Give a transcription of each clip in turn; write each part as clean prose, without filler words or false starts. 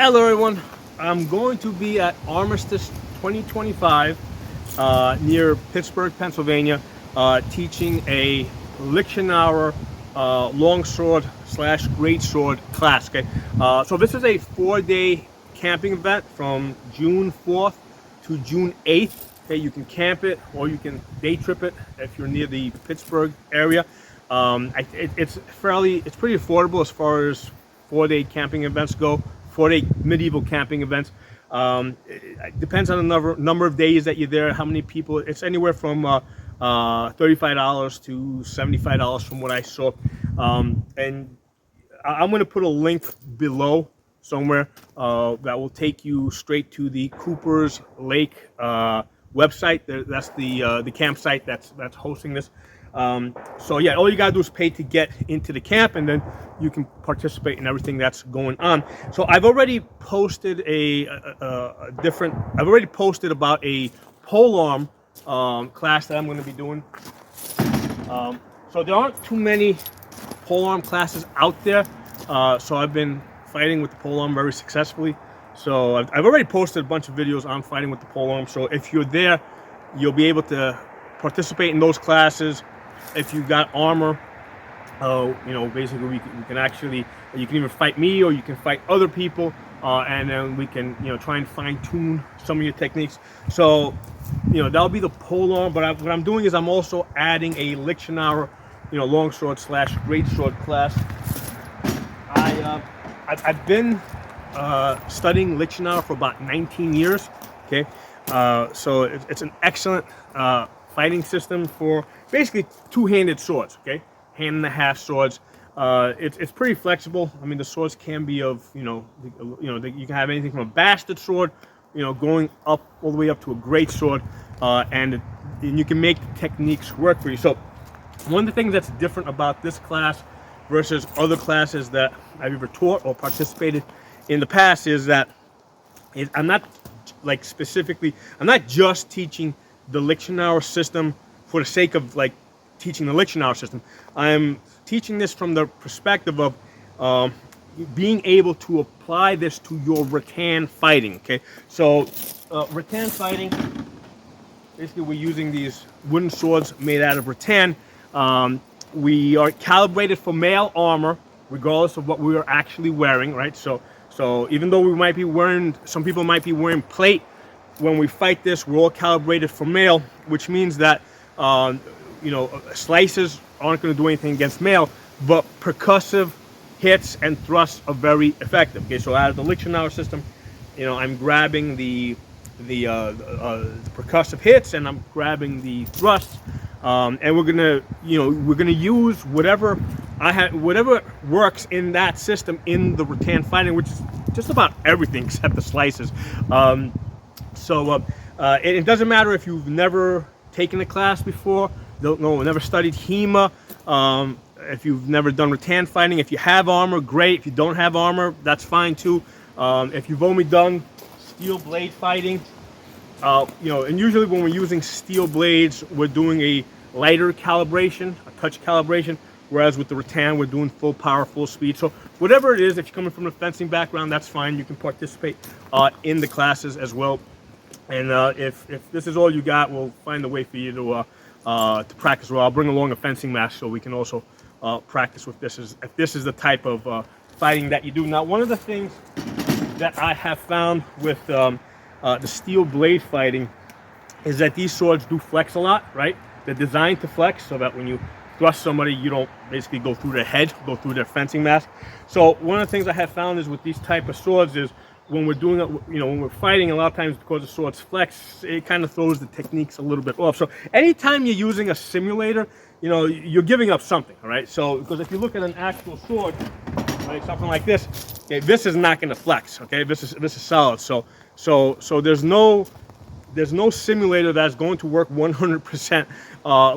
Hello everyone, I'm going to be at Armistice 2025 near Pittsburgh, Pennsylvania, teaching a Liechtenauer Longsword / Greatsword class. Okay, so this is a 4-day camping event from June 4th to June 8th. Okay, you can camp it or you can day trip it if you're near the Pittsburgh area. It's pretty affordable as far as 4-day camping events go. 4-day medieval camping events. It depends on the number of days that you're there, how many people. It's anywhere from $35 to $75 from what I saw. And I'm going to put a link below somewhere that will take you straight to the Cooper's Lake website. That's the campsite that's hosting this. So yeah, all you gotta do is pay to get into the camp, and then you can participate in everything that's going on. So I've already posted I've already posted about a polearm class that I'm going to be doing. So there aren't too many polearm classes out there. So I've been fighting with the polearm very successfully. So I've already posted a bunch of videos on fighting with the polearm. So if you're there, you'll be able to participate in those classes. If you got armor, basically we can actually, you can either fight me or you can fight other people, and then we can, try and fine tune some of your techniques. So, that'll be the polearm. But what I'm doing is I'm also adding a Liechtenauer, longsword / greatsword class. I've been studying Liechtenauer for about 19 years. Okay, so it's an excellent fighting system for basically two-handed swords. Okay, hand and a half swords. It's pretty flexible. I mean, the swords can be of you can have anything from a bastard sword, going up all the way up to a great sword, and you can make the techniques work for you. So one of the things that's different about this class versus other classes that I've ever taught or participated in the past is that I'm not just teaching the Liechtenauer system for the sake of teaching the Liechtenauer system. I'm teaching this from the perspective of being able to apply this to your rattan fighting. Okay, so rattan fighting, basically we're using these wooden swords made out of rattan. We are calibrated for male armor regardless of what we are actually wearing, right? So even though we might be wearing, some people might be wearing plate, when we fight this, we're all calibrated for male, which means that slices aren't going to do anything against male, but percussive hits and thrusts are very effective. Okay, so out of the Liechtenauer system, I'm grabbing the percussive hits and I'm grabbing the thrusts, and we're gonna use whatever works in that system in the rattan fighting, which is just about everything except the slices. It doesn't matter if you've never taken a class before, never studied HEMA, if you've never done rattan fighting. If you have armor, great. If you don't have armor, that's fine too. If you've only done steel blade fighting, and usually when we're using steel blades, we're doing a lighter calibration, a touch calibration, whereas with the rattan, we're doing full power, full speed. So whatever it is, if you're coming from a fencing background, that's fine. You can participate in the classes as well. And if this is all you got, we'll find a way for you to practice well. I'll bring along a fencing match so we can also practice with this, if this is the type of fighting that you do. Now, one of the things that I have found with the steel blade fighting is that these swords do flex a lot, right? They're designed to flex so that when you thrust somebody, you don't basically go through their head, go through their fencing mask. So one of the things I have found is with these type of swords is when we're doing it, when we're fighting, a lot of times because the swords flex, it kind of throws the techniques a little bit off. So anytime you're using a simulator, you're giving up something, all right? So because if you look at an actual sword, right, something like this, okay, this is not going to flex, okay? This is solid. So there's no simulator that's going to work 100%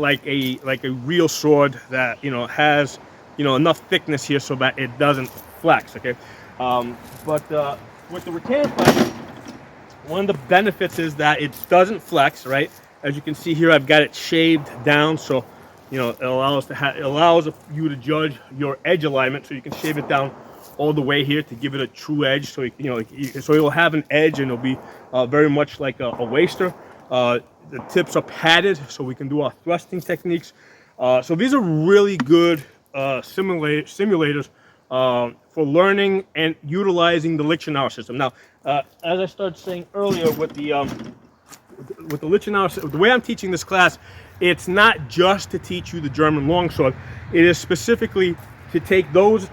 like a real sword that has enough thickness here so that it doesn't flex, okay? But with the rattan fighting, one of the benefits is that it doesn't flex, right? As you can see here, I've got it shaved down, so it allows you to judge your edge alignment, so you can shave it down all the way here to give it a true edge. So so it'll have an edge, and it'll be very much like a waster. The tips are padded, so we can do our thrusting techniques. So these are really good simulators for learning and utilizing the Liechtenauer system. Now, as I started saying earlier, with the Liechtenauer, the way I'm teaching this class, it's not just to teach you the German longsword. It is specifically to take those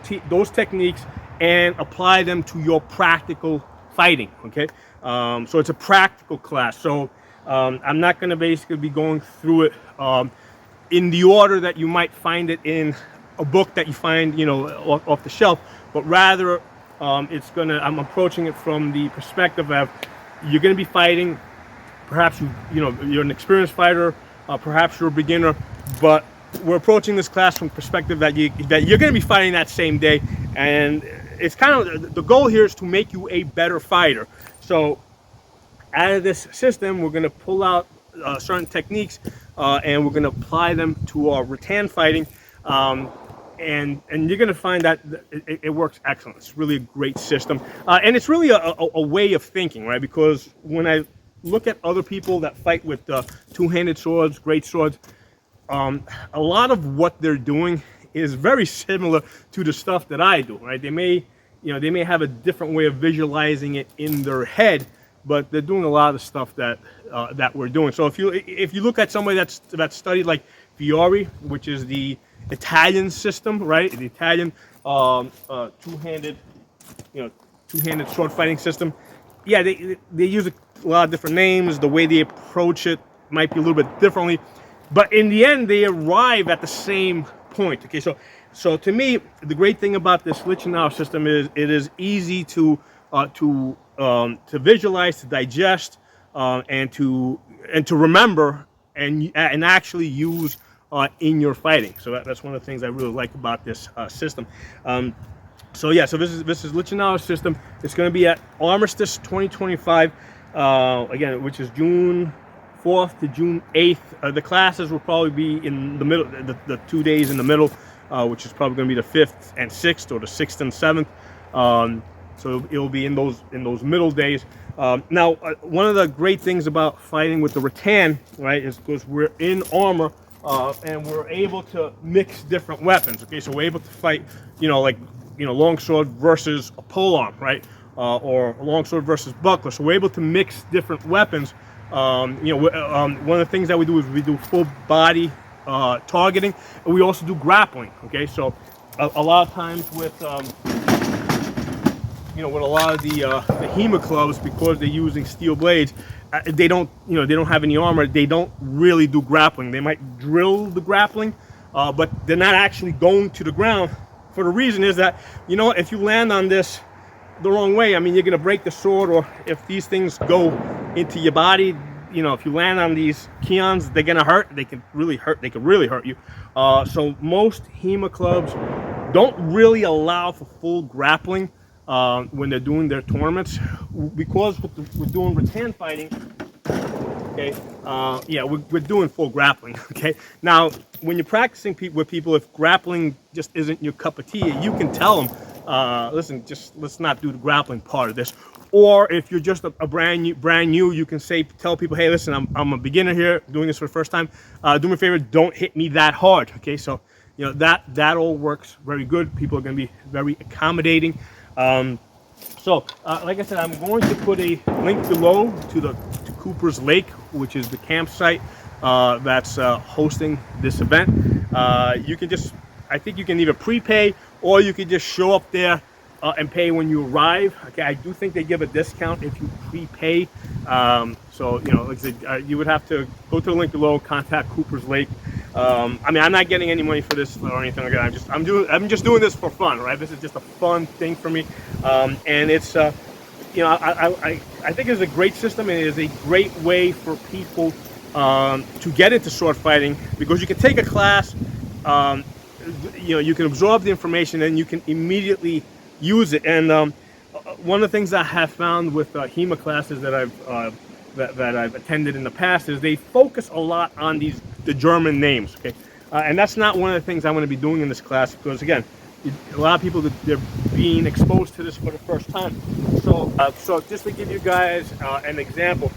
techniques and apply them to your practical fighting. Okay, so it's a practical class. So I'm not going to basically be going through it in the order that you might find it in a book that you find, off the shelf, but rather I'm approaching it from the perspective of you're going to be fighting. Perhaps you're an experienced fighter, perhaps you're a beginner, but we're approaching this class from the perspective that you're going to be fighting that same day, and it's kind of the goal here is to make you a better fighter. So out of this system, we're going to pull out certain techniques, and we're going to apply them to our rattan fighting, and you're going to find that it works excellent. It's really a great system, and it's really a way of thinking, right? Because when I look at other people that fight with two-handed swords, great swords, a lot of what they're doing is very similar to the stuff that I do, right? They may have a different way of visualizing it in their head, but they're doing a lot of the stuff that we're doing. So if you look at somebody that's studied like Fiore, which is the Italian system, right? The Italian two-handed sword fighting system. Yeah, they use a lot of different names. The way they approach it might be a little bit differently, but in the end, they arrive at the same point. Okay, so to me, the great thing about this Liechtenauer system is it is easy to visualize, to digest, and to remember, and actually use in your fighting. So that's one of the things I really like about this system. So this is Liechtenauer system. It's going to be at Armistice 2025, again, which is June 4th to June 8th. The classes will probably be in the middle, the 2 days in the middle, which is probably going to be the 5th and 6th, or the 6th and 7th. So it'll be in those middle days. Now, one of the great things about fighting with the rattan, right, is because we're in armor, and we're able to mix different weapons. Okay, so we're able to fight, longsword versus a polearm, right, or a longsword versus buckler. So we're able to mix different weapons. One of the things that we do is we do full body targeting, and we also do grappling. Okay, so a lot of times with with a lot of the HEMA clubs, because they're using steel blades, they don't have any armor. They don't really do grappling. They might drill the grappling, but they're not actually going to the ground. For the reason is that, if you land on this the wrong way, I mean, you're going to break the sword, or if these things go into your body, if you land on these keons, they're going to hurt. They can really hurt. They can really hurt you. So most HEMA clubs don't really allow for full grappling when they're doing their tournaments, because we're doing rattan fighting. Okay, we're doing full grappling. Okay, now when you're practicing with people, if grappling just isn't your cup of tea, you can tell them, listen, just let's not do the grappling part of this. Or if you're just a brand new, you can tell people, hey, listen, I'm a beginner here, doing this for the first time. Do me a favor, don't hit me that hard. Okay, so that all works very good. People are going to be very accommodating. Like I said, I'm going to put a link below to Cooper's Lake, which is the campsite that's hosting this event. I think you can either prepay, or you can just show up there and pay when you arrive. Okay, I do think they give a discount if you prepay. Like I said, you would have to go to the link below, contact Cooper's Lake. I'm not getting any money for this or anything like that. I'm just doing this for fun, right? This is just a fun thing for me, and it's I think it's a great system, and it is a great way for people to get into sword fighting, because you can take a class, you can absorb the information, and you can immediately use it. And one of the things I have found with HEMA classes that I've attended in the past is they focus a lot on the German names. Okay, and that's not one of the things I'm going to be doing in this class, because again, a lot of people, they're being exposed to this for the first time. So, so just to give you guys an example,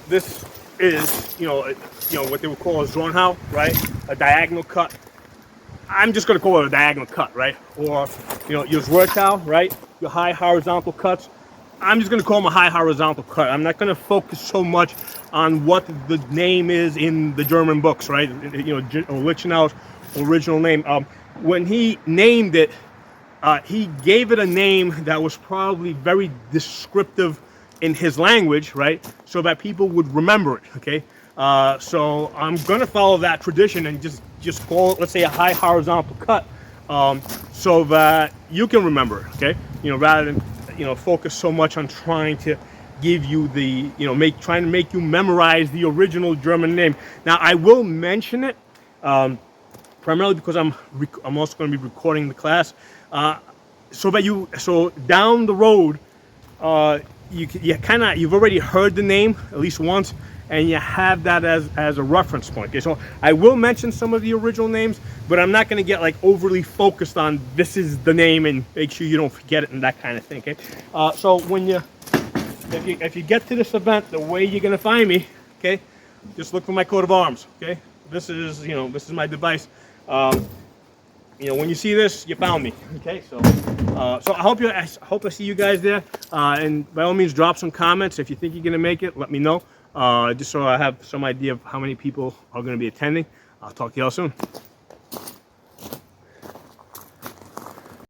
this is, what they would call a Zornhau, right? A diagonal cut. I'm just going to call it a diagonal cut, right? Or, your Zwertau, right? Your high horizontal cuts. I'm just going to call them a high horizontal cut. I'm not going to focus so much on what the name is in the German books, right? Liechtenauer's original name. When he named it, he gave it a name that was probably very descriptive in his language, right? So that people would remember it, okay? So I'm going to follow that tradition and just call it, let's say, a high horizontal cut, so that you can remember it, okay? Rather than, focus so much on trying to give you the, trying to make you memorize the original German name. Now, I will mention it, primarily because I'm also going to be recording the class, so down the road, you've already heard the name at least once, and you have that as a reference point. Okay, so I will mention some of the original names, but I'm not going to get like overly focused on this is the name and make sure you don't forget it and that kind of thing. Okay, so if you get to this event, the way you're going to find me, okay, just look for my coat of arms. Okay, this is my device. When you see this, you found me. Okay, so I hope I see you guys there, and by all means, drop some comments if you think you're gonna make it. Let me know, just so I have some idea of how many people are gonna be attending. I'll talk to y'all soon.